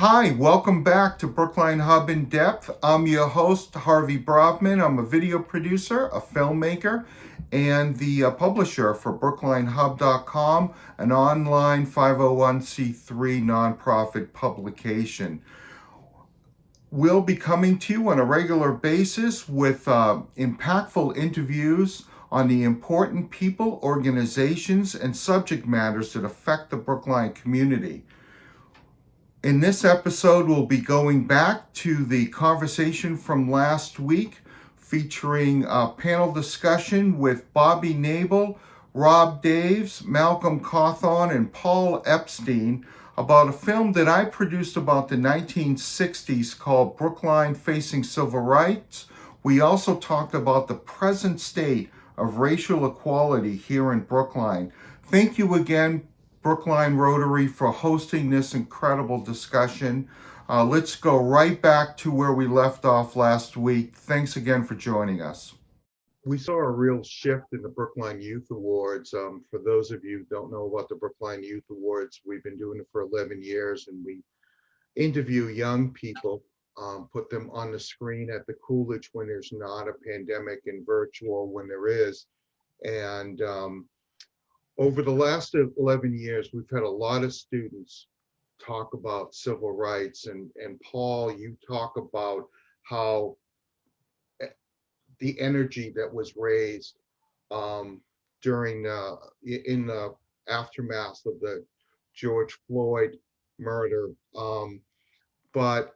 Hi, welcome back to Brookline Hub In-Depth. I'm your host, Harvey Bravman. I'm a video producer, a filmmaker, and the publisher for BrooklineHub.com, an online 501c3 nonprofit publication. We'll be coming to you on a regular basis with impactful interviews on the important people, organizations, and subject matters that affect the Brookline community. In this episode, we'll be going back to the conversation from last week, featuring a panel discussion with Bobbie Knable, Rob Daves, Malcolm Cawthorne, and Paul Epstein about a film that I produced about the 1960s called Brookline Facing Civil Rights. We also talked about the present state of racial equality here in Brookline. Thank you again, Brookline Rotary, for hosting this incredible discussion. Let's go right back to where we left off last week. Thanks again for joining us. We saw a real shift in the Brookline Youth Awards. For those of you who don't know about the Brookline Youth Awards, we've been doing it for 11 years, and we interview young people, put them on the screen at the Coolidge when there's not a pandemic, and virtual when there is. And over the last 11 years, we've had a lot of students talk about civil rights. And Paul, you talk about how the energy that was raised during in the aftermath of the George Floyd murder. But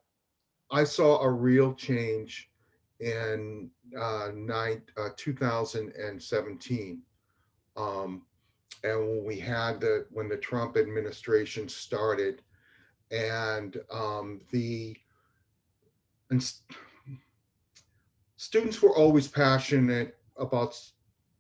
I saw a real change in 2017. And when we had when the Trump administration started, and students were always passionate about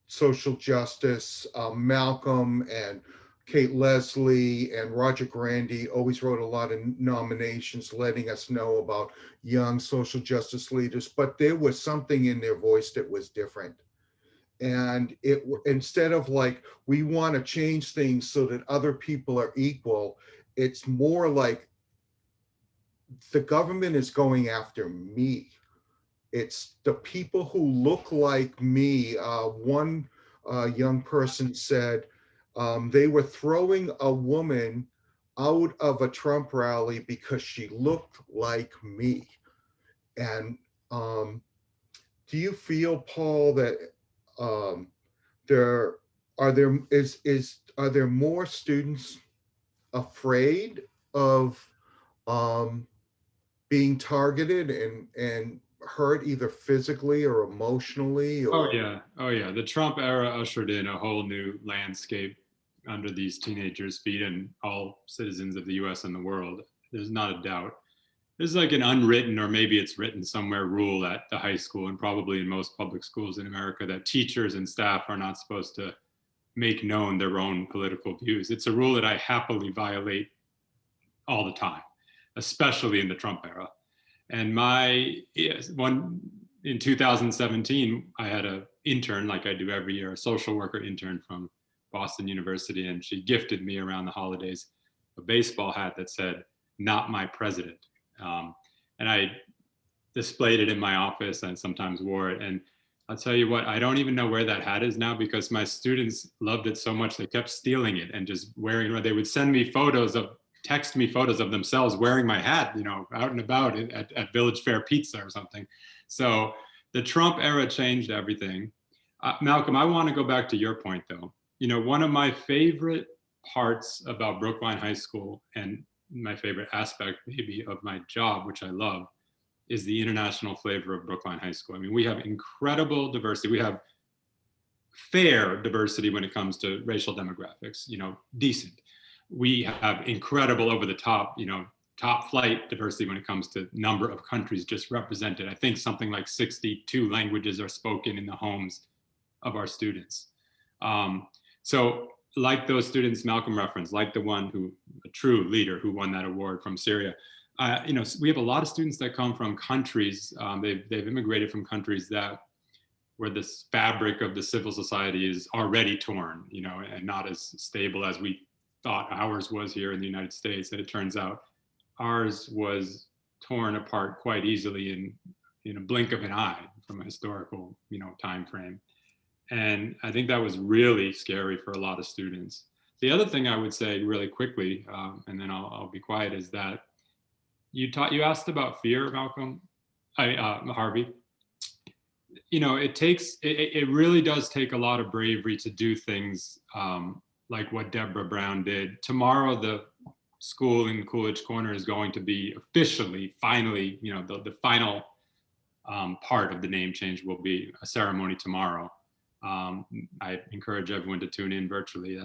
social justice. Malcolm and Kate Leslie and Roger Grandy always wrote a lot of nominations letting us know about young social justice leaders, but there was something in their voice that was different. And instead of like, we want to change things so that other people are equal, it's more like the government is going after me. It's the people who look like me. One young person said they were throwing a woman out of a Trump rally because she looked like me. And do you feel, Paul, that are there more students afraid of being targeted and hurt either physically or emotionally? Or... Oh yeah. The Trump era ushered in a whole new landscape under these teenagers' feet, and all citizens of the US and the world. There's not a doubt. There's like an unwritten, or maybe it's written somewhere, rule at the high school and probably in most public schools in America that teachers and staff are not supposed to make known their own political views. It's a rule that I happily violate all the time, especially in the Trump era. And in 2017, I had an intern, like I do every year, a social worker intern from Boston University, and she gifted me around the holidays a baseball hat that said, "Not my president." And I displayed it in my office and sometimes wore it. And I'll tell you what, I don't even know where that hat is now, because my students loved it so much they kept stealing it and just wearing it. They would text me photos of themselves wearing my hat, out and about at Village Fair Pizza or something. So the Trump era changed everything. Malcolm, I want to go back to your point though. One of my favorite parts about Brookline High School, and my favorite aspect maybe of my job, which I love, is the international flavor of Brookline High School. I mean, we have incredible diversity. We have fair diversity when it comes to racial demographics, decent. We have incredible over the top, top flight diversity when it comes to number of countries just represented. I think something like 62 languages are spoken in the homes of our students. So like those students Malcolm referenced, like the one a true leader who won that award from Syria, we have a lot of students that come from countries, they've immigrated from countries where this fabric of the civil society is already torn, and not as stable as we thought ours was here in the United States. And it turns out ours was torn apart quite easily in a blink of an eye from a historical, time frame. And I think that was really scary for a lot of students. The other thing I would say really quickly, and then I'll be quiet, is that you asked about fear, Malcolm, Harvey. It really does take a lot of bravery to do things like what Deborah Brown did. Tomorrow, the school in Coolidge Corner is going to be finally, the final part of the name change will be a ceremony tomorrow. I encourage everyone to tune in virtually.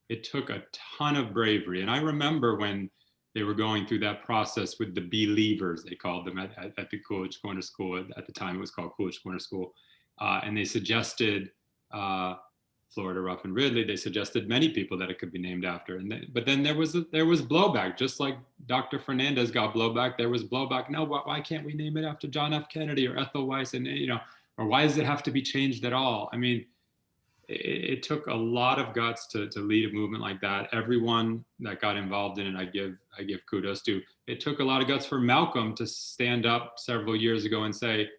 It took a ton of bravery. And I remember when they were going through that process with the Believers, they called them at the Coolidge Corner School. At the time, it was called Coolidge Corner School. And they suggested Florida Ruff and Ridley. They suggested many people that it could be named after. But then there was blowback, just like Dr. Fernandez got blowback. There was blowback. No, why can't we name it after John F. Kennedy or Ethel Weiss? And or why does it have to be changed at all? I mean, it took a lot of guts to lead a movement like that. Everyone that got involved in it, I give kudos to. It took a lot of guts for Malcolm to stand up several years ago and say,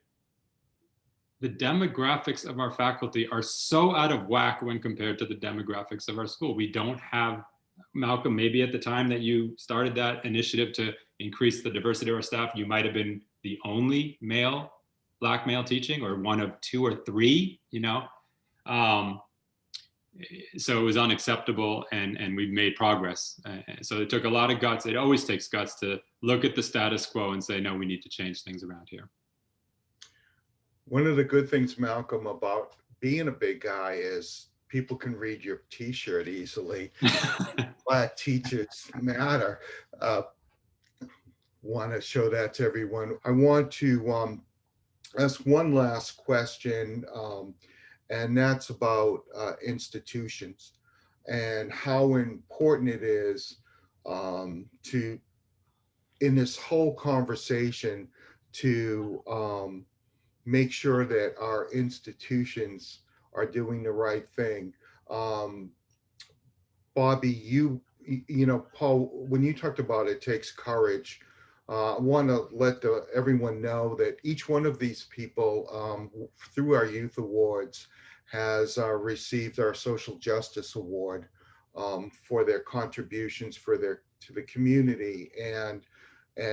the demographics of our faculty are so out of whack when compared to the demographics of our school. We don't have, Malcolm, maybe at the time that you started that initiative to increase the diversity of our staff, you might have been the only Black male teaching, or one of two or three, so it was unacceptable, and we've made progress. So it took a lot of guts. It always takes guts to look at the status quo and say, no, we need to change things around here. One of the good things, Malcolm, about being a big guy is people can read your t-shirt easily. Black teachers matter. Want to show that to everyone. I want to ask one last question, and that's about institutions and how important it is to, in this whole conversation, to make sure that our institutions are doing the right thing. Bobbie, Paul, when you talked about it takes courage, I want to let everyone know that each one of these people, through our youth awards, has received our Social Justice Award for their contributions to the community, and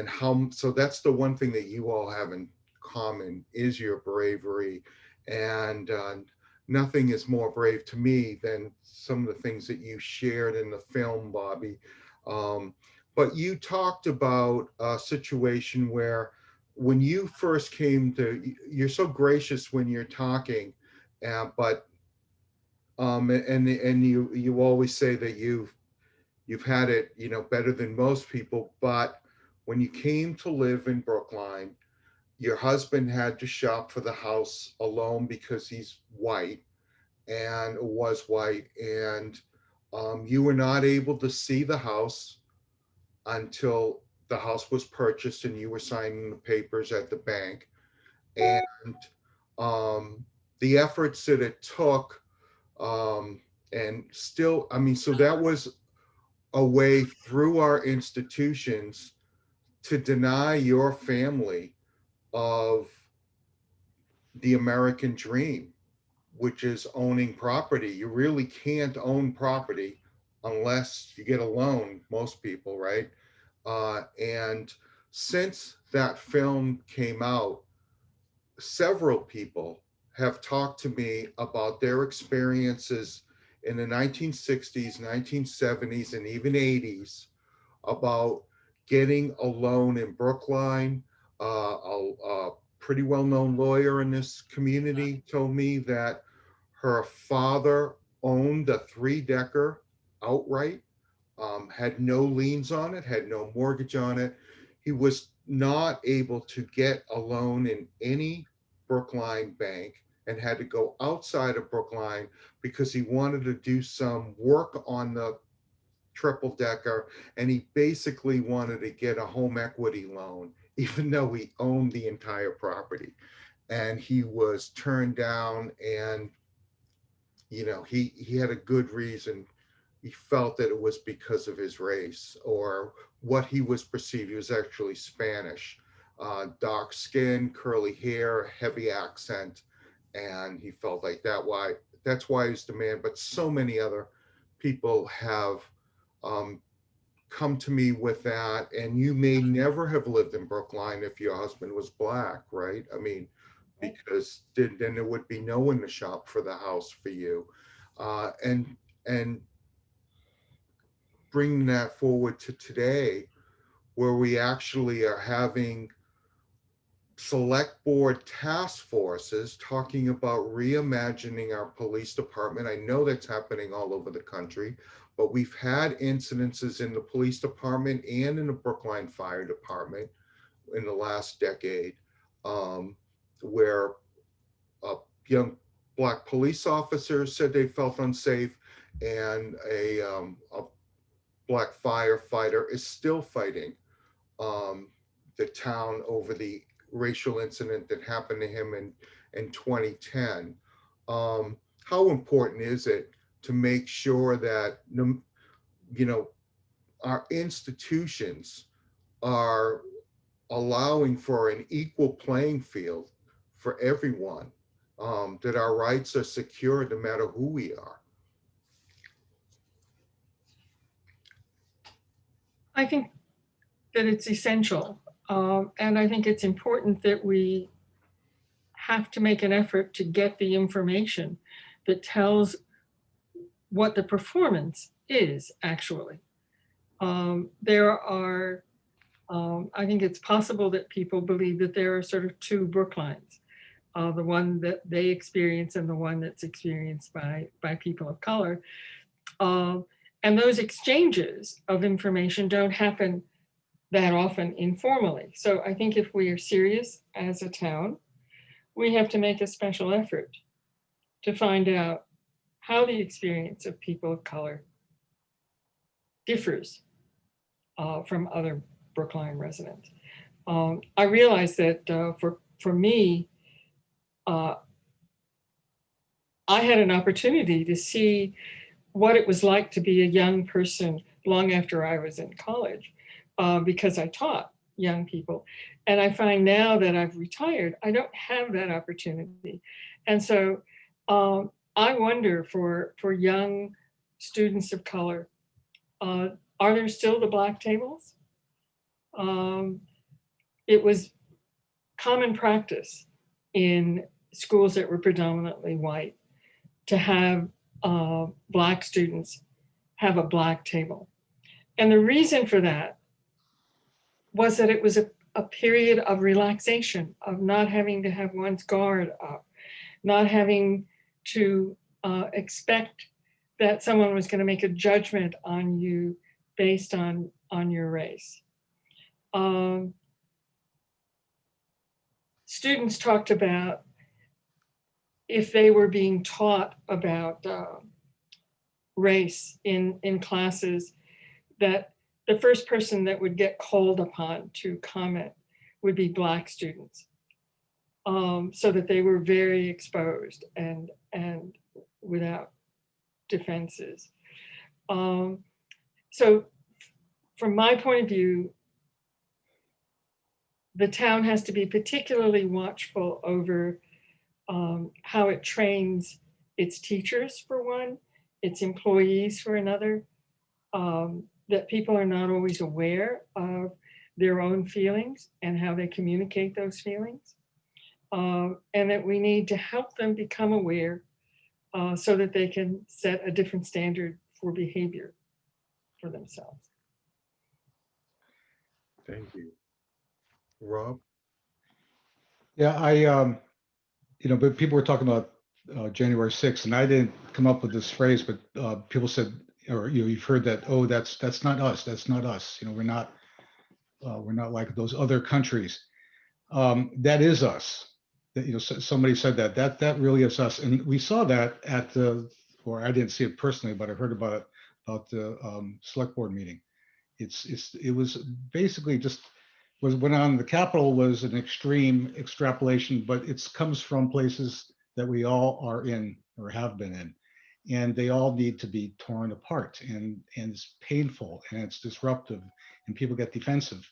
how. So that's the one thing that you all have in common is your bravery, and nothing is more brave to me than some of the things that you shared in the film, Bobbie. But you talked about a situation where when you first came to, you're so gracious when you're talking, but and you always say that you've had it, better than most people. But when you came to live in Brookline, your husband had to shop for the house alone because he's white and was white, and you were not able to see the house until the house was purchased and you were signing the papers at the bank. And the efforts that it took, and still, so that was a way through our institutions to deny your family of the American dream, which is owning property. You really can't own property unless you get a loan, most people, right? And since that film came out, several people have talked to me about their experiences in the 1960s, 1970s, and even 80s about getting a loan in Brookline. A pretty well-known lawyer in this community told me that her father owned a 3-decker outright, had no liens on it, had no mortgage on it. He was not able to get a loan in any Brookline bank and had to go outside of Brookline because he wanted to do some work on the triple decker, and he basically wanted to get a home equity loan, even though he owned the entire property. And he was turned down, and he had a good reason he felt that it was because of his race or what he was perceived. He was actually Spanish, dark skin, curly hair, heavy accent, and he felt like that's why he's the man. But so many other people have come to me with that. And you may never have lived in Brookline if your husband was Black, right? I mean, because then there would be no one to shop for the house for you. And bringing that forward to today, where we actually are having select board task forces talking about reimagining our police department. I know that's happening all over the country, but we've had incidences in the police department and in the Brookline Fire Department in the last decade, where young Black police officers said they felt unsafe, and a Black firefighter is still fighting the town over the racial incident that happened to him in 2010. How important is it to make sure that, you know, our institutions are allowing for an equal playing field for everyone, that our rights are secure no matter who we are? I think that it's essential. And I think it's important that we have to make an effort to get the information that tells what the performance is actually. There are, I think it's possible that people believe that there are sort of two Brooklines, the one that they experience and the one that's experienced by people of color. And those exchanges of information don't happen that often informally. So I think if we are serious as a town, we have to make a special effort to find out how the experience of people of color differs from other Brookline residents. I realize that for me, I had an opportunity to see what it was like to be a young person long after I was in college, because I taught young people. And I find now that I've retired, I don't have that opportunity. And so I wonder for young students of color, are there still the Black tables? It was common practice in schools that were predominantly white to have Black students have a Black table. And the reason for that was that it was a period of relaxation, of not having to have one's guard up, not having to expect that someone was going to make a judgment on you based on your race. Students talked about if they were being taught about race in classes, that the first person that would get called upon to comment would be Black students, so that they were very exposed and without defenses. So from my point of view, the town has to be particularly watchful over how it trains its teachers for one, its employees for another, that people are not always aware of their own feelings and how they communicate those feelings, and that we need to help them become aware so that they can set a different standard for behavior for themselves. Thank you. Rob? Yeah, but people were talking about January 6th, and I didn't come up with this phrase, but people said, or you've heard that, oh, that's not us, that's not us. We're not like those other countries. That is us. Somebody said that really is us, and we saw that at or I didn't see it personally, but I heard about it about the select board meeting. It was basically just went on. The Capitol was an extreme extrapolation, but it comes from places that we all are in or have been in. and they all need to be torn apart, and it's painful and it's disruptive and people get defensive,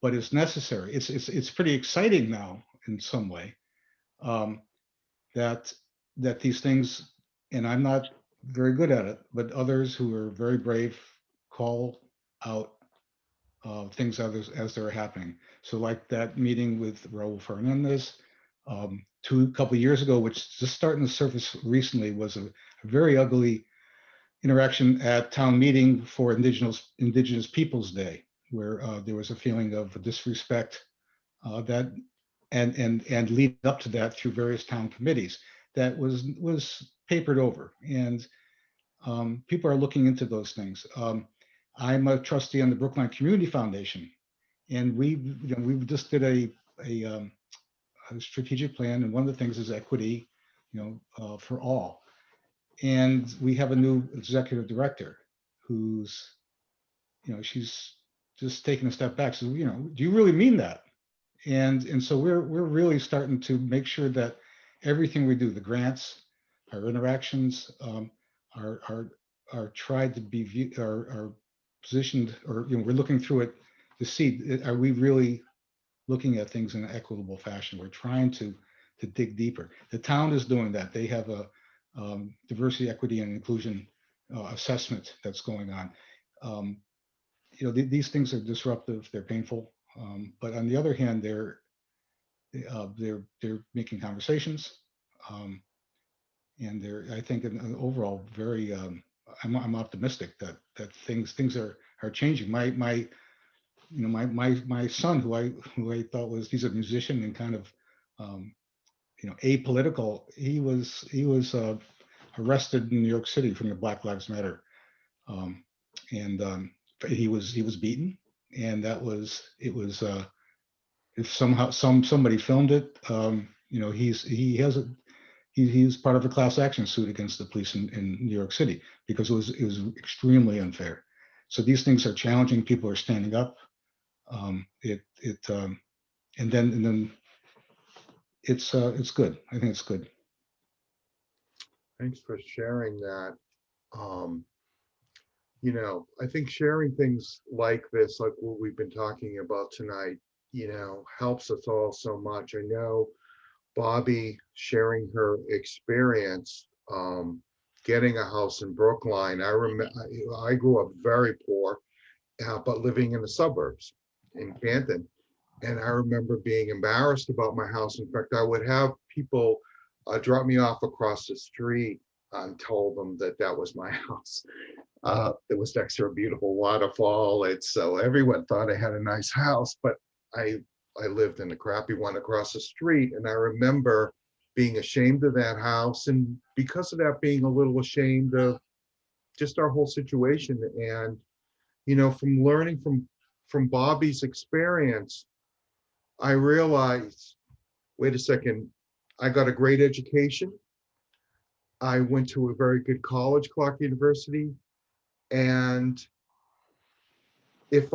but it's necessary. It's pretty exciting now in some way, that these things, and I'm not very good at it, but others who are very brave call out things as they're happening. So like that meeting with Raul Fernandez a couple of years ago, which is just starting to surface recently, was a very ugly interaction at town meeting for Indigenous Peoples Day, where there was a feeling of disrespect that and lead up to that through various town committees that was papered over, and people are looking into those things. I'm a trustee on the Brookline Community Foundation, and we just did a strategic plan, and one of the things is equity, for all. And we have a new executive director who's, she's just taking a step back. So, do you really mean that? And so we're really starting to make sure that everything we do, the grants, our interactions, are tried to be are positioned, or we're looking through it to see, are we really looking at things in an equitable fashion? We're trying to dig deeper. The town is doing that. They have a diversity, equity, and inclusion assessment that's going on. These things are disruptive. They're painful. But on the other hand, they're making conversations, and they're, I think, in overall very. I'm optimistic that things are changing. My son, who I thought was, he's a musician and kind of apolitical. He was arrested in New York City from the Black Lives Matter, and he was beaten, and if somehow somebody filmed it, he's part of a class action suit against the police in New York City because it was extremely unfair. So these things are challenging. People are standing up. And then it's good. I think it's good. Thanks for sharing that. I think sharing things like this, like what we've been talking about tonight, helps us all so much. I know Bobbie sharing her experience getting a house in Brookline. I remember I grew up very poor, but living in the suburbs in Canton. And I remember being embarrassed about my house. In fact, I would have people drop me off across the street and told them that was my house. It was next to a beautiful waterfall. So everyone thought I had a nice house, but I lived in a crappy one across the street. And I remember being ashamed of that house. And because of that, being a little ashamed of just our whole situation. And, from learning from Bobbie's experience, I realized, wait a second, I got a great education. I went to a very good college, Clark University. And if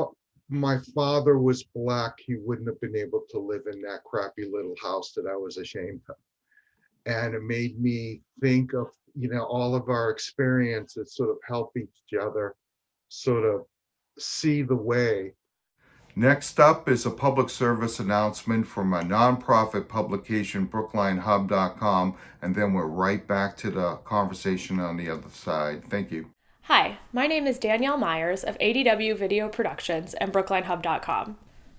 my father was Black, he wouldn't have been able to live in that crappy little house that I was ashamed of. And it made me think of, all of our experiences sort of help each other sort of see the way. Next up is a public service announcement from a nonprofit publication, BrooklineHub.com, and then we're right back to the conversation on the other side. Thank you. Hi, my name is Danielle Myers of ADW Productions and BrooklineHub.com.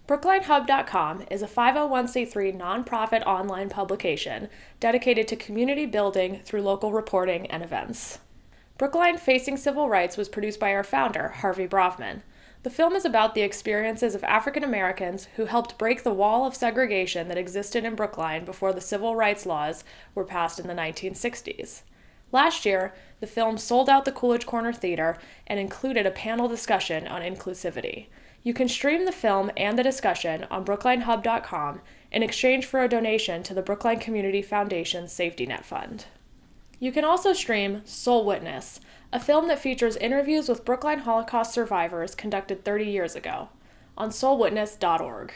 BrooklineHub.com is a 501c3 nonprofit online publication dedicated to community building through local reporting and events. Brookline Facing Civil Rights was produced by our founder, Harvey Bravman. The film is about the experiences of African Americans who helped break the wall of segregation that existed in Brookline before the civil rights laws were passed in the 1960s. Last year, the film sold out the Coolidge Corner Theater and included a panel discussion on inclusivity. You can stream the film and the discussion on BrooklineHub.com in exchange for a donation to the Brookline Community Foundation's Safety Net Fund. You can also stream Soul Witness, a film that features interviews with Brookline Holocaust survivors conducted 30 years ago, on soulwitness.org.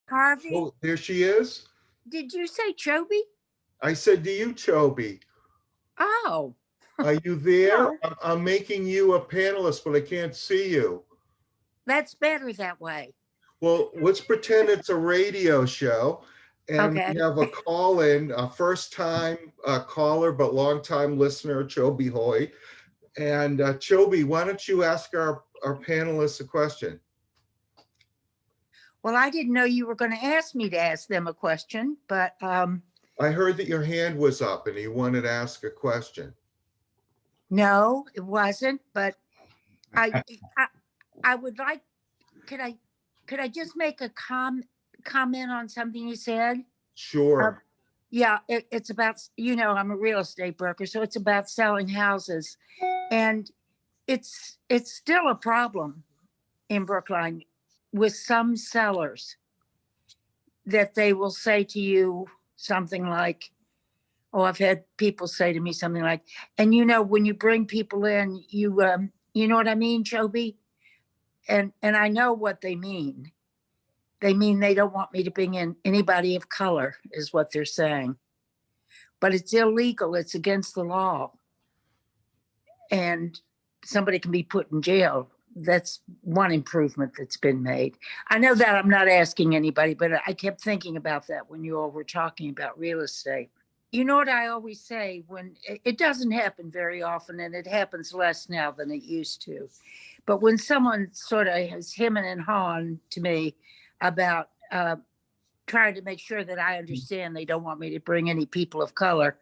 Harvey, Oh, there she is. did you say Chobe? I said to you, Chobe. Oh, Are you there? No. I'm making you a panelist, but I can't see you. That's better that way. Well, let's pretend it's a radio show. And Okay. we have a call in, a first time caller, but long time listener, Chobi Hoy. And Chobi, why don't you ask our panelists a question? Well, I didn't know you were going to ask me to ask them a question, but I heard that your hand was up and you wanted to ask a question. no, it wasn't. But I would like, could I just make a comment on something you said? Sure. Yeah, it's about, I'm a real estate broker, so it's about selling houses. And it's still a problem in Brookline with some sellers that they will say to you something like, oh, I've had people say to me something like, and when you bring people in, you know what I mean, Chobi? And I know what they mean. They mean they don't want me to bring in anybody of color, is what they're saying. But it's illegal. It's against the law. And somebody can be put in jail. That's one improvement that's been made. I know that I'm not asking anybody, but I kept thinking about that when you all were talking about real estate. You know what I always say, when it doesn't happen very often, and it happens less now than it used to. But when someone sort of has hemming and hawing to me about trying to make sure that I understand they don't want me to bring any people of color,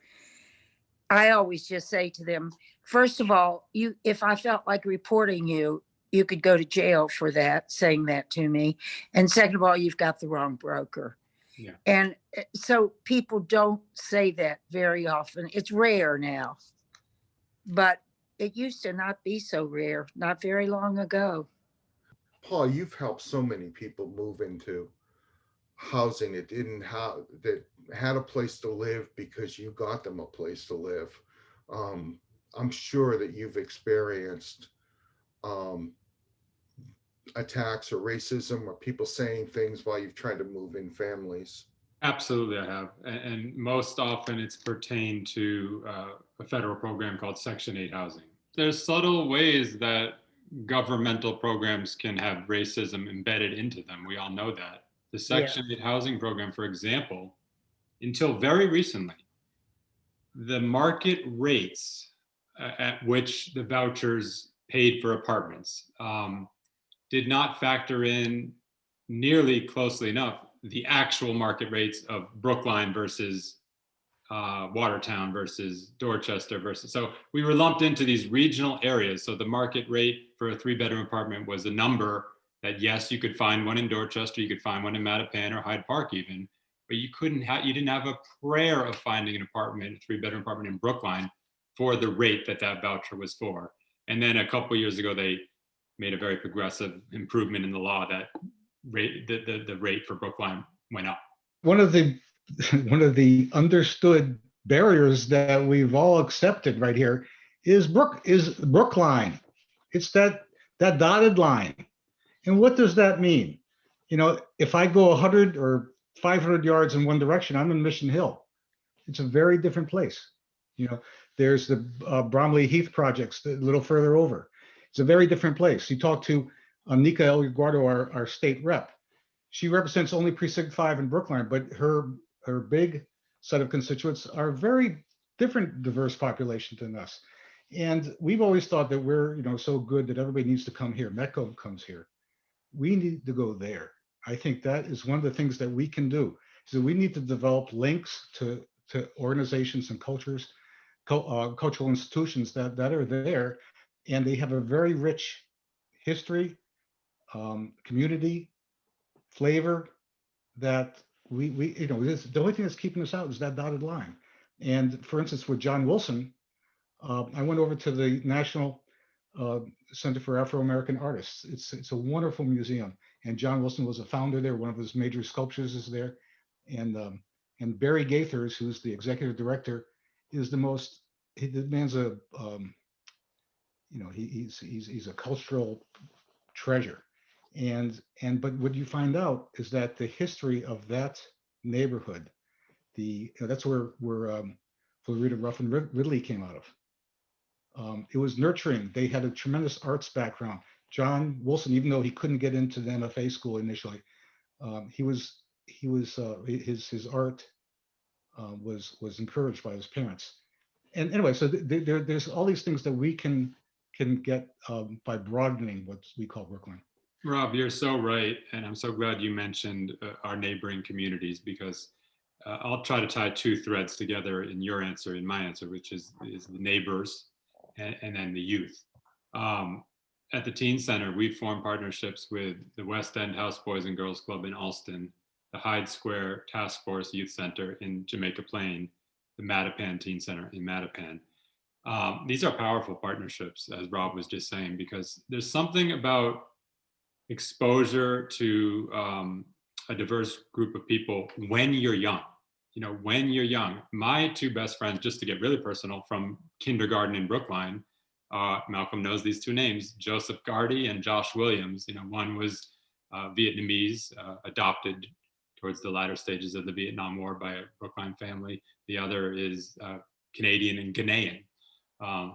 I always just say to them, first of all, if I felt like reporting you, you could go to jail for that, saying that to me. And second of all, you've got the wrong broker. Yeah. And so people don't say that very often. It's rare now, but it used to not be so rare, not very long ago. Paul, you've helped so many people move into housing that that had a place to live because you got them a place to live. I'm sure that you've experienced attacks or racism or people saying things while you've tried to move in families. Absolutely, I have. And most often it's pertained to a federal program called Section 8 housing. There's subtle ways that governmental programs can have racism embedded into them. We all know that. The Section 8 housing program, for example, until very recently, the market rates at which the vouchers paid for apartments did not factor in nearly closely enough the actual market rates of Brookline versus Watertown versus Dorchester versus, so we were lumped into these regional areas. So the market rate for a 3-bedroom apartment was a number that, yes, you could find one in Dorchester, you could find one in Mattapan or Hyde Park even, but you didn't have a prayer of finding an apartment, a 3-bedroom apartment in Brookline for the rate that voucher was for. And then a couple of years ago, they made a very progressive improvement in the law that the rate for Brookline went up. One of the understood barriers that we've all accepted right here is Brookline. It's that dotted line. And what does that mean? If I go 100 or 500 yards in one direction, I'm in Mission Hill. It's a very different place. There's the Bromley Heath projects a little further over. It's a very different place. You talk to Nika Elguardo, our state rep. She represents only Precinct 5 in Brookline, but her big set of constituents are very different, diverse population than us. And we've always thought that we're so good that everybody needs to come here. METCO comes here. We need to go there. I think that is one of the things that we can do. So we need to develop links to organizations and cultures, cultural institutions that are there, and they have a very rich history, community, flavor that we the only thing that's keeping us out is that dotted line. And for instance, with John Wilson, I went over to the National Center for Afro-American Artists. It's a wonderful museum, and John Wilson was a founder there. One of his major sculptures is there, and Barry Gaithers, who's the executive director, is the man's a he's a cultural treasure. But what you find out is that the history of that neighborhood, that's where Florida Ruffin Ridley came out of. It was nurturing. They had a tremendous arts background. John Wilson, even though he couldn't get into the MFA school initially, his art was encouraged by his parents. And anyway, so there's all these things that we can get by broadening what we call Brookline. Rob, you're so right. And I'm so glad you mentioned our neighboring communities, because I'll try to tie two threads together in your answer and my answer, which is the neighbors and then the youth. At the Teen Center, we've formed partnerships with the West End House Boys and Girls Club in Alston, the Hyde Square Task Force Youth Center in Jamaica Plain, the Mattapan Teen Center in Mattapan. These are powerful partnerships, as Rob was just saying, because there's something about exposure to a diverse group of people when you're young. You know, when you're young. My two best friends, just to get really personal, from kindergarten in Brookline, Malcolm knows these two names, Joseph Gardy and Josh Williams. You know, one was Vietnamese, adopted towards the latter stages of the Vietnam War by a Brookline family. The other is Canadian and Ghanaian.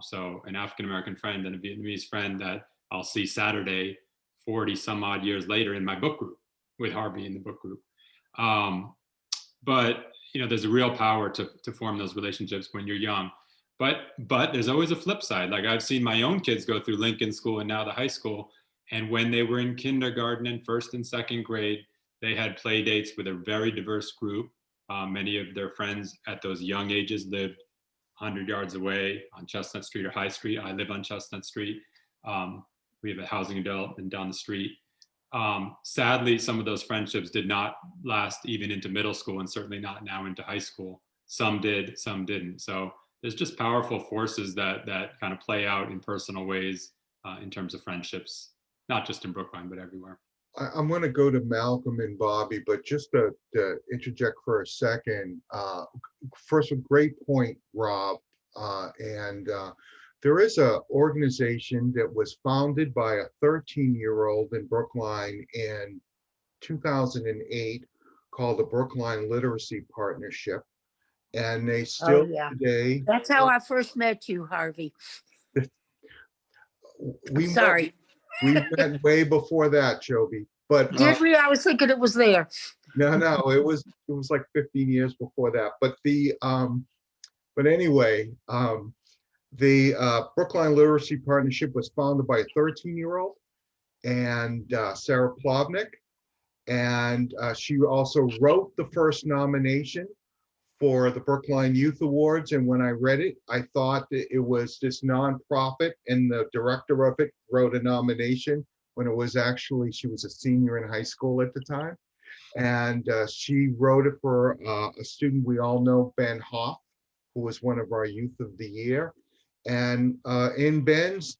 So an African-American friend and a Vietnamese friend that I'll see Saturday, 40 some odd years later in my book group with Harvey in the book group. But, you know, there's a real power to form those relationships when you're young. But there's always a flip side. Like, I've seen my own kids go through Lincoln School and now the high school. And when they were in kindergarten and first and second grade, they had play dates with a very diverse group. Many of their friends at those young ages lived 100 yards away on Chestnut Street or High Street. I live on Chestnut Street. We have a housing development down the street. Sadly, some of those friendships did not last even into middle school, and certainly not now into high school. Some did, some didn't. So there's just powerful forces that kind of play out in personal ways in terms of friendships, not just in Brookline, but everywhere. I'm going to go to Malcolm and Bobbie, but just to interject for a second. First, a great point, Rob. There is an organization that was founded by a 13-year-old in Brookline in 2008 called the Brookline Literacy Partnership. And they still today. That's how I first met you, Harvey. Sorry. We met way before that, Joby. But did we? I was thinking it was there. No, it was like 15 years before that. But anyway, the Brookline Literacy Partnership was founded by a 13-year-old and Sarah Plovnick, and she also wrote the first nomination for the Brookline Youth Awards. And when I read it, I thought that it was this nonprofit, and the director of it wrote a nomination when it was actually, she was a senior in high school at the time. And she wrote it for a student we all know, Ben Hoff, who was one of our Youth of the Year. And in Ben's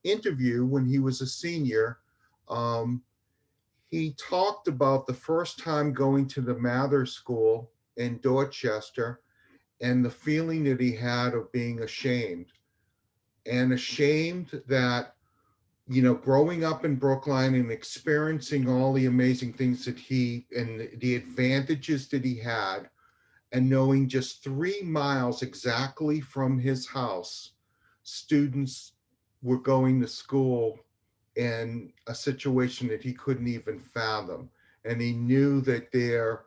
interview when he was a senior, he talked about the first time going to the Mather School in Dorchester and the feeling that he had of being ashamed that, you know, growing up in Brookline and experiencing all the amazing things that he and the advantages that he had, and knowing just 3 miles exactly from his house, students were going to school in a situation that he couldn't even fathom. And he knew that their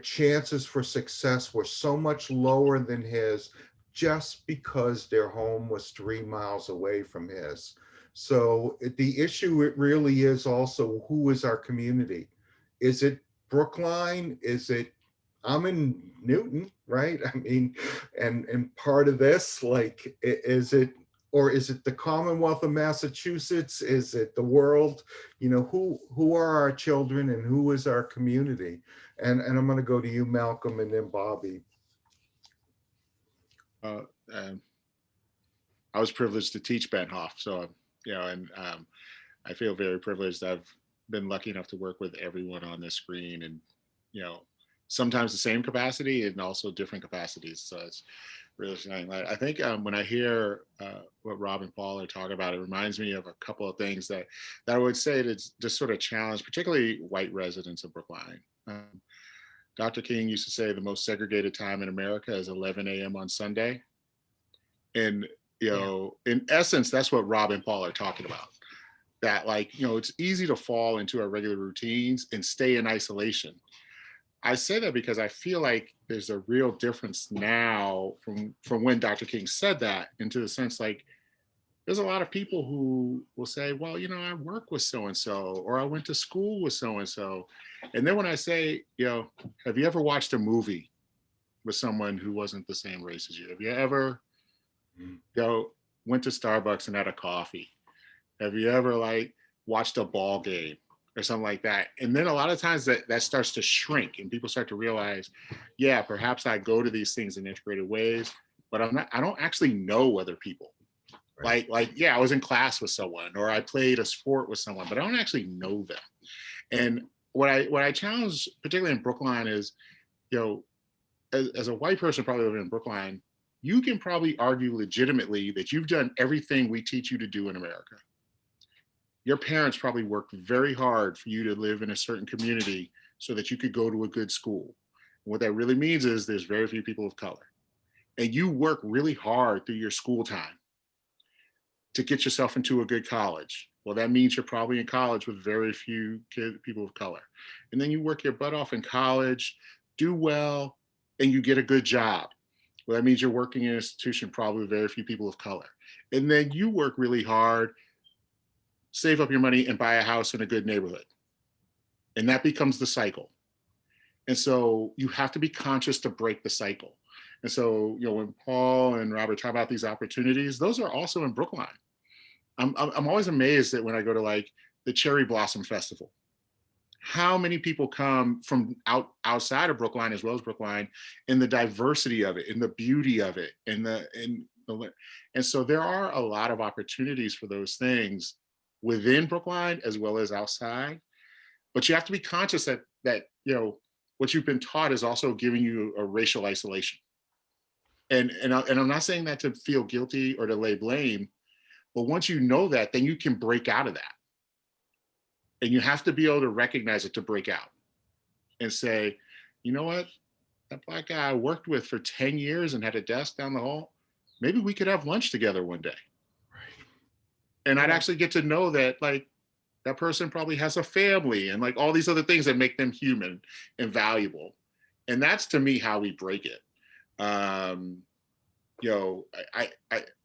chances for success were so much lower than his, just because their home was 3 miles away from his. So the issue, it really is also, who is our community? Is it Brookline? Is it, I'm in Newton, right? I mean, and part of this, like, is it, or is it the Commonwealth of Massachusetts? Is it the world? You know, who are our children and who is our community? And I'm going to go to you, Malcolm, and then Bobbie. I was privileged to teach Ben Hoff, so and I feel very privileged. I've been lucky enough to work with everyone on this screen, and sometimes the same capacity and also different capacities. So it's really exciting. I think when I hear what Rob and Paul are talking about, it reminds me of a couple of things that I would say that's just sort of challenge, particularly white residents of Brookline. Dr. King used to say the most segregated time in America is 11 a.m. on Sunday. And You know, in essence, that's what Rob and Paul are talking about. That, like, you know, it's easy to fall into our regular routines and stay in isolation. I say that because I feel like there's a real difference now from when Dr. King said that, into the sense, like, there's a lot of people who will say, well, you know, I work with so-and-so, or I went to school with so-and-so. And then when I say, you know, have you ever watched a movie with someone who wasn't the same race as you? Have you ever, you know, went to Starbucks and had a coffee? Have you ever, like, watched a ball game or something like that? And then a lot of times that starts to shrink, and people start to realize, yeah, perhaps I go to these things in integrated ways, but I don't actually know other people. Right. Like, yeah, I was in class with someone, or I played a sport with someone, but I don't actually know them. And what I challenge, particularly in Brookline, is, you know, as a white person probably living in Brookline, you can probably argue legitimately that you've done everything we teach you to do in America. Your parents probably worked very hard for you to live in a certain community so that you could go to a good school. And what that really means is there's very few people of color. And you work really hard through your school time to get yourself into a good college. Well, that means you're probably in college with very few people of color. And then you work your butt off in college, do well, and you get a good job. Well, that means you're working in an institution probably with very few people of color. And then you work really hard, save up your money, and buy a house in a good neighborhood. And that becomes the cycle. And so you have to be conscious to break the cycle. And so, you know, when Paul and Robert talk about these opportunities, those are also in Brookline. I'm always amazed that when I go to, like, the Cherry Blossom Festival, how many people come from outside of Brookline as well as Brookline, and the diversity of it, and the beauty of it, and so there are a lot of opportunities for those things within Brookline as well as outside. But you have to be conscious that you know, what you've been taught is also giving you a racial isolation. And I'm not saying that to feel guilty or to lay blame, but once you know that, then you can break out of that. And you have to be able to recognize it to break out and say, you know what, that Black guy I worked with for 10 years and had a desk down the hall, maybe we could have lunch together one day. Right. And I'd actually get to know that, like, that person probably has a family and, like, all these other things that make them human and valuable. And that's, to me, how we break it. You know,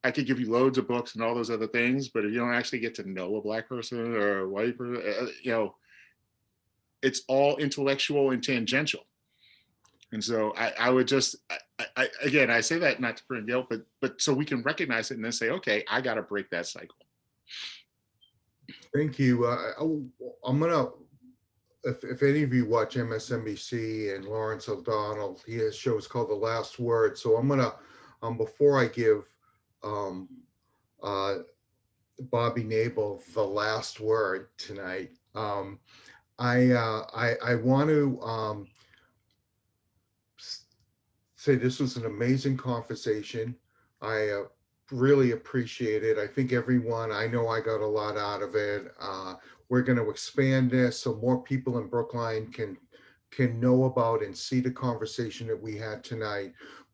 I could give you loads of books and all those other things, but if you don't actually get to know a Black person or a white person, you know, it's all intellectual and tangential. And so I would just, again, I say that not to bring guilt, but so we can recognize it and then say, okay, I got to break that cycle. Thank you. I'm gonna, if any of you watch MSNBC and Lawrence O'Donnell, he has shows called The Last Word. So I'm gonna, before I give Bobbie Knable the last word tonight, I want to say this was an amazing conversation. I really appreciate it. I think everyone, I know I got a lot out of it. We're going to expand this so more people in Brookline can know about and see the conversation that we had tonight.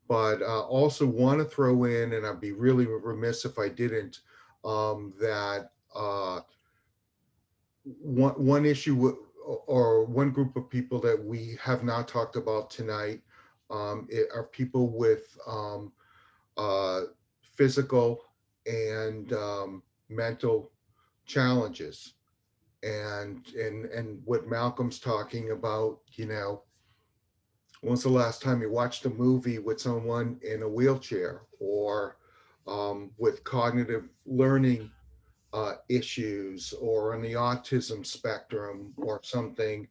But also want to throw in, and I'd be really remiss if I didn't, that one issue or one group of people that we have not talked about tonight are people with physical and mental challenges. And what Malcolm's talking about, you know, when's the last time you watched a movie with someone in a wheelchair or with cognitive learning issues or on the autism spectrum or something,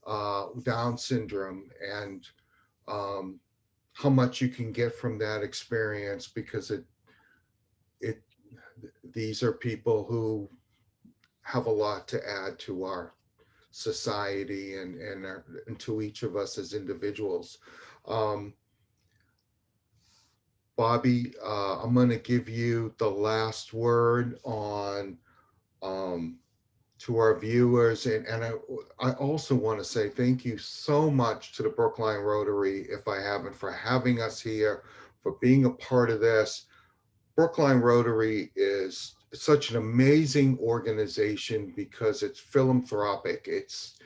Down syndrome, and how much you can get from that experience, because these are people who have a lot to add to our society and to each of us as individuals. Bobbie, I'm going to give you the last word on to our viewers, and I also want to say thank you so much to the Brookline Rotary, if I haven't, for having us here, for being a part of this. Brookline Rotary is such an amazing organization because it's philanthropic. It's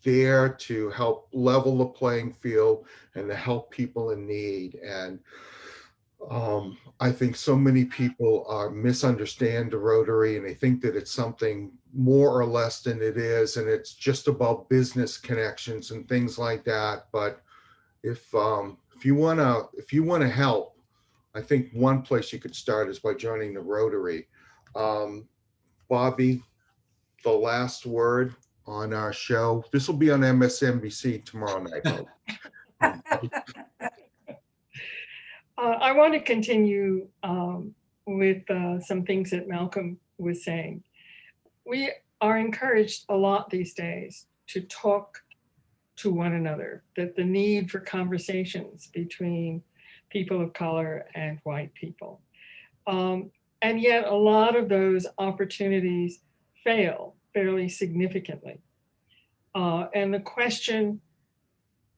there to help level the playing field and to help people in need. And I think so many people misunderstand the Rotary, and they think that it's something more or less than it is, and it's just about business connections and things like that. But if you wanna help, I think one place you could start is by joining the Rotary. Bobbie, the last word on our show. This will be on MSNBC tomorrow night. I want to continue with some things that Malcolm was saying. We are encouraged a lot these days to talk to one another, that the need for conversations between people of color and white people. And yet a lot of those opportunities fail fairly significantly. And the question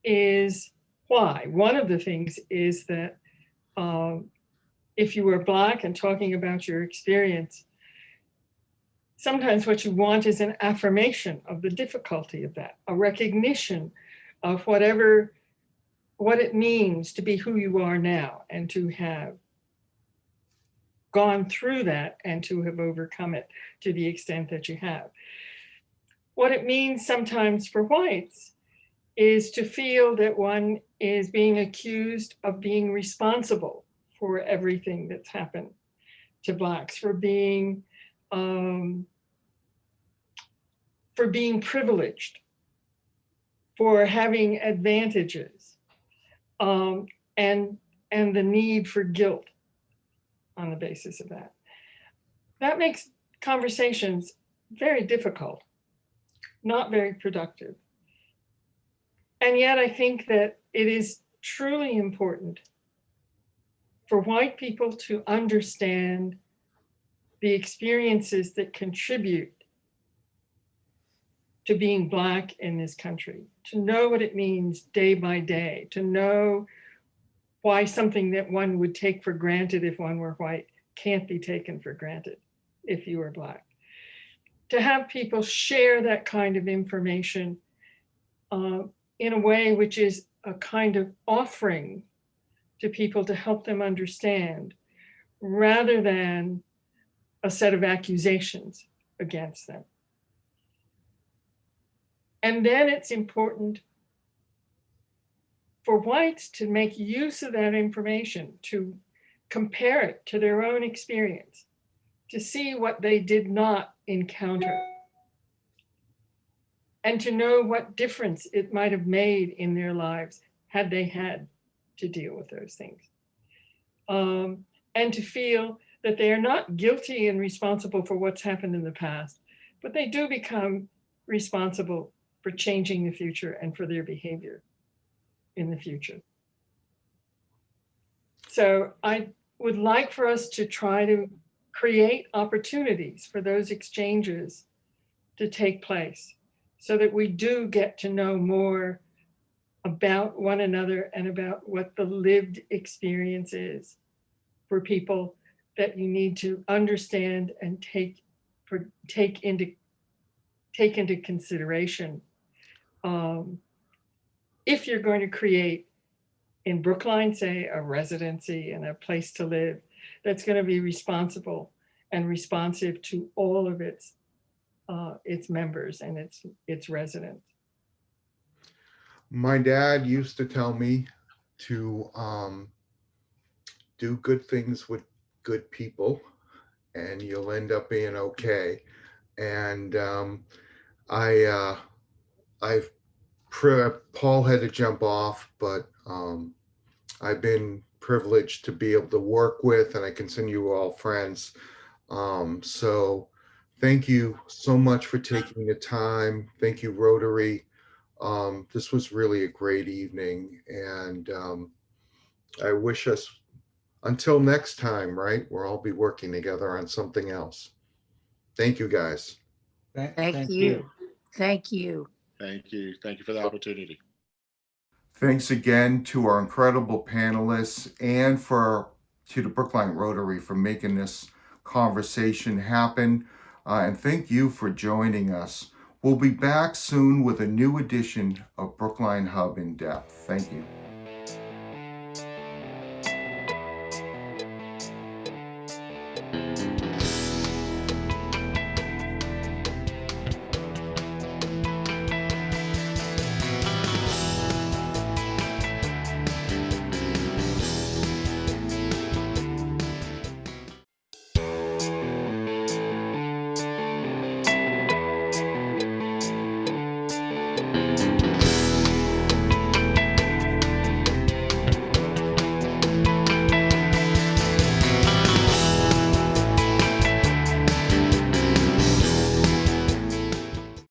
is why? One of the things is that if you were Black and talking about your experience, sometimes what you want is an affirmation of the difficulty of that, a recognition of what it means to be who you are now and to have gone through that and to have overcome it to the extent that you have. What it means sometimes for whites is to feel that one is being accused of being responsible for everything that's happened to Blacks, for being privileged, for having advantages, and the need for guilt on the basis of that. That makes conversations very difficult, not very productive. And yet I think that it is truly important for white people to understand the experiences that contribute to being Black in this country, to know what it means day by day, to know why something that one would take for granted if one were white can't be taken for granted if you were Black. To have people share that kind of information in a way which is a kind of offering to people to help them understand, rather than a set of accusations against them. And then it's important for whites to make use of that information, to compare it to their own experience, to see what they did not encounter, and to know what difference it might have made in their lives had they had to deal with those things. And to feel that they are not guilty and responsible for what's happened in the past, but they do become responsible for changing the future and for their behavior in the future. So I would like for us to try to create opportunities for those exchanges to take place so that we do get to know more about one another and about what the lived experience is for people that you need to understand and take into consideration if you're going to create in Brookline, say, a residency and a place to live that's going to be responsible and responsive to all of its members and its residents. My dad used to tell me to do good things with good people and you'll end up being okay. And Paul had to jump off, but I've been privileged to be able to work with, and I consider you all friends. So thank you so much for taking the time. Thank you, Rotary. This was really a great evening, and I wish us, until next time, right, we'll all be working together on something else. Thank you, guys. Thank you. Thank you. Thank you. Thank you for the opportunity. Thanks again to our incredible panelists and for to the Brookline Rotary for making this conversation happen. And thank you for joining us. We'll be back soon with a new edition of Brookline Hub In-Depth. Thank you.